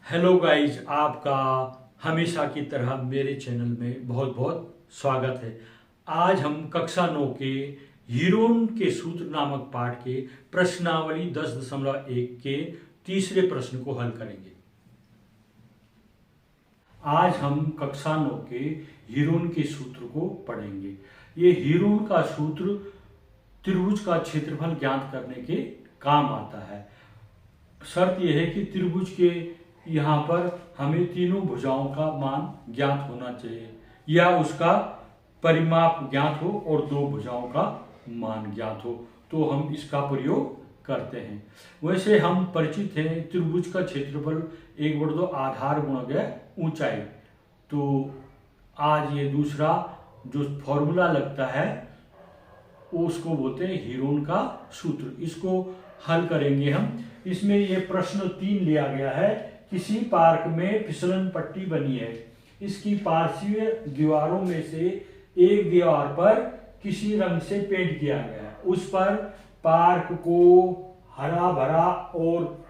Hello guys, आपका हमेशा की तरह मेरे चैनल में बहुत बहुत स्वागत है। आज हम कक्षा 9 के हीरोन के सूत्र नामक पाठ के प्रश्नावली 10.1 के तीसरे प्रश्न को हल करेंगे। आज हम कक्षा 9 के हीरोन के सूत्र को पढ़ेंगे। ये हीरोन का सूत्र त्रिभुज का क्षेत्रफल ज्ञात करने के काम आता है। शर्त यह है कि त्रिभुज के यहाँ पर हमें तीनों भुजाओं का मान ज्ञात होना चाहिए या उसका परिमाप ज्ञात हो और दो भुजाओं का मान ज्ञात हो, तो हम इसका प्रयोग करते हैं। वैसे हम परिचित हैं, त्रिभुज का क्षेत्रफल 1/2 आधार गुणा ऊंचाई। तो आज ये दूसरा जो फॉर्मूला लगता है उसको बोलते हैं हीरोन का सूत्र। इसको हल करेंगे हम। इसमें ये प्रश्न 3 लिया गया है। किसी पार्क में फिसलन पट्टी बनी है। इसकी पार्श्वीय दीवारों में से एक दीवार पर किसी रंग से पेंट किया गया है। उस पर पार्क को हरा भरा और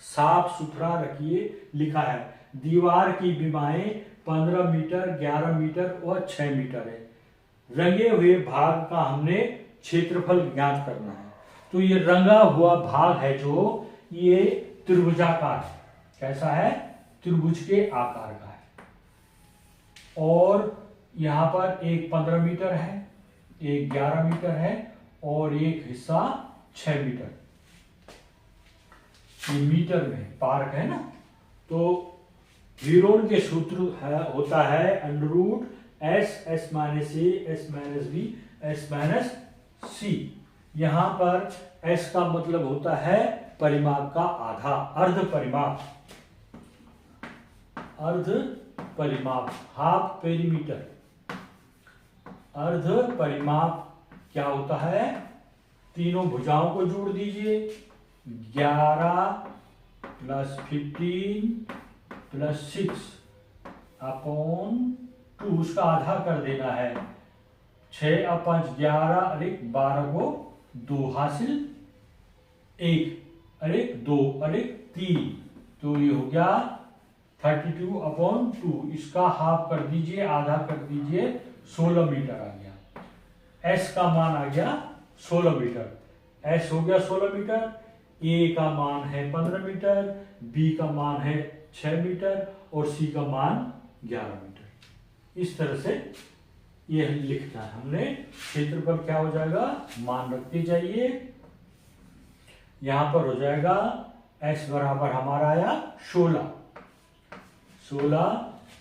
साफ सुथरा रखिए लिखा है। दीवार की विमाएं 15 मीटर, 11 मीटर और 6 मीटर है। रंगे हुए भाग का हमने क्षेत्रफल ज्ञात करना है। तो ये रंगा हुआ भाग है जो ये त्रिभुजाकार है। कैसा है? त्रिभुज के आकार का है। और यहां पर एक 15 मीटर है, एक 11 मीटर है और एक हिस्सा 6 मीटर। ये मीटर में पार्क है ना। तो हीरोन के सूत्र होता है √S((a)(S-b)(S-b)(S-c)। यहां पर S का मतलब होता है परिमाप का आधा, अर्ध परिमाप, हाफ पेरीमीटर। अर्ध परिमाप क्या होता है? तीनों भुजाओं को जोड़ दीजिए। 11 + 15 + 6/2, उसका आधा कर देना है। 6 और 5 11 और 1 12 को 2 हासिल, 1 और 1 2 और 1 3। तो ये हो गया 32/2। इसका हाफ कर दीजिए, आधा कर दीजिए, 16 मीटर आ गया। S का मान आ गया 16 मीटर। S हो गया 16 मीटर। A का मान है 15 मीटर, B का मान है 6 मीटर और C का मान 11 मीटर। इस तरह से यह लिखना है हमने। क्षेत्रफल क्या हो जाएगा? मान रखते जाइए। यहां पर हो जाएगा S बराबर हमारा आया 16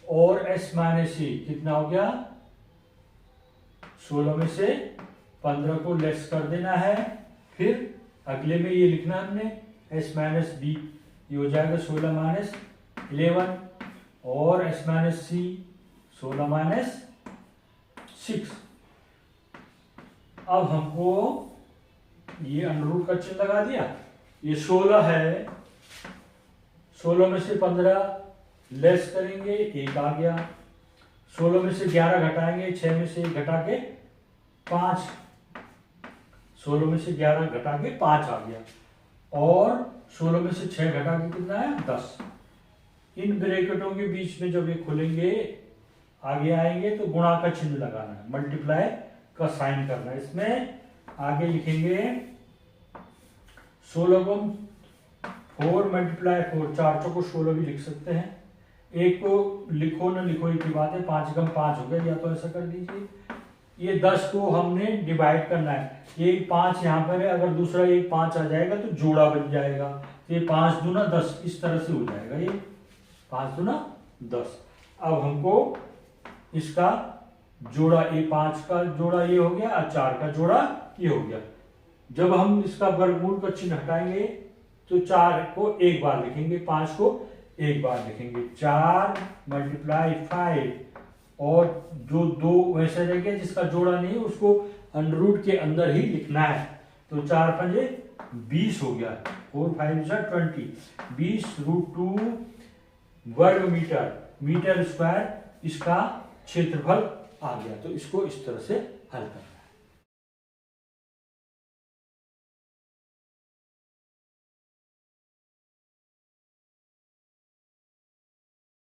और S-c कितना हो गया? 16 में से 15 को लेस कर देना है। फिर अगले में ये लिखना हमने S-b, ये हो जाएगा 16 - 11 और S-c 16 - 6। अब हमको ये √ का चिन्ह लगा दिया। ये 16 है, 16 में से 15 लेस करेंगे, 1 आ गया। 16 में से 11 घटाएंगे, 6 में से 1 घटा के 5, 16 में से 11 घटा के 5 आ गया। और 16 में से 6 घटा के कितना है? 10। इन ब्रैकेटों के बीच में जब ये खुलेंगे, आगे आएंगे तो गुणा का चिन्ह लगाना है, मल्टीप्लाई का साइन करना है। इसमें आगे लिखेंगे 16 को 4 × 4, 4 चौको 16 भी लिख सकते हैं। एक को लिखो ना लिखो एक ही बात है। 5 × 5 हो गया, या तो ऐसा कर दीजिए। ये 10 को हमने डिवाइड करना है। एक 5 यहाँ पर है, अगर दूसरा एक 5 आ जाएगा तो जोड़ा बन जाएगा। तो ये 5 दूना 10 इस तरह से हो जाएगा। ये 5 दूना 10। अब हमको इसका जोड़ा, ये 5 का जोड़ा ये हो गया और 4 का जोड़ा ये हो गया। जब हम इसका वर्गमूल का चिन्ह हटाएंगे तो 4 को एक बार लिखेंगे, 5 को एक बार लिखेंगे। 4 × 5 और जो 2 वैसा रह गया जिसका जोड़ा नहीं है उसको √ के अंदर ही लिखना है। तो 4 × 5 = 20 हो गया। 4 × 5 = 20। 20 √2 वर्ग मीटर स्क्वायर इसका क्षेत्रफल आ गया। तो इसको इस तरह से हल करना।